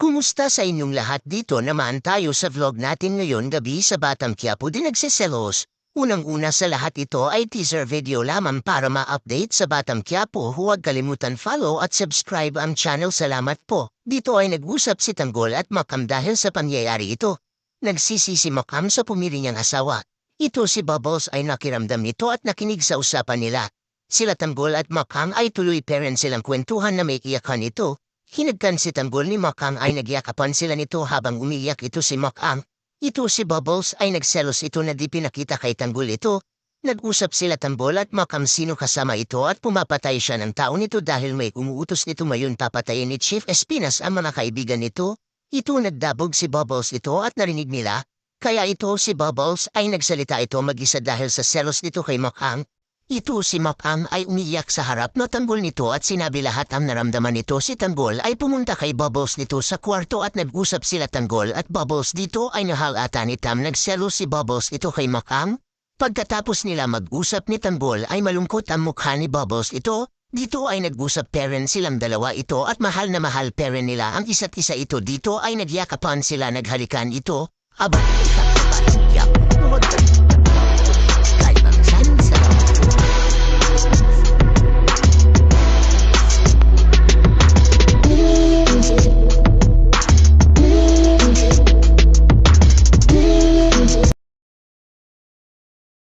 Kumusta sa inyong lahat? Dito naman tayo sa vlog natin ngayon gabi sa Batang Quiapo din nagsiselos. Unang-una sa lahat ito ay teaser video lamang para ma-update sa Batang Quiapo. Huwag kalimutan follow at subscribe ang channel. Salamat po. Dito ay nag-usap si Tanggol at Makam dahil sa pangyayari ito. Nagsisi si Makam sa pumili niyang asawa. Ito si Bubbles ay nakiramdam nito at nakinig sa usapan nila. Sila Tanggol at Makam ay tuloy pa rin silang kwentuhan na may iyakan ito. Hinagkan si Tanggol ni Makam ay nagyakapan sila nito habang umiyak ito si Makam. Ito si Bubbles ay nagselos ito na di pinakita kay Tanggol ito. Nag-usap sila Tanggol at Makam sino kasama ito at pumapatay siya ng tao nito dahil may umuutos nito mayon papatayin ni Chief Espinas ang mga kaibigan nito. Ito nagdabog si Bubbles ito at narinig nila. Kaya ito si Bubbles ay nagsalita ito mag-isa dahil sa selos nito kay Makam. Ito si Makam ay umiyak sa harap na Tanggol nito at sinabi lahat ang naramdaman nito. Si Tanggol ay pumunta kay Bubbles nito sa kwarto at nag-usap sila Tanggol at Bubbles dito ay nahalata ni Tam nagselos si Bubbles ito kay Makam. Pagkatapos nila mag-usap ni Tanggol ay malungkot ang mukha ni Bubbles ito. Dito ay nag-usap parent silang dalawa ito at mahal na mahal parent nila ang isa't isa ito. Dito ay nagyakapan sila naghalikan ito. Aba,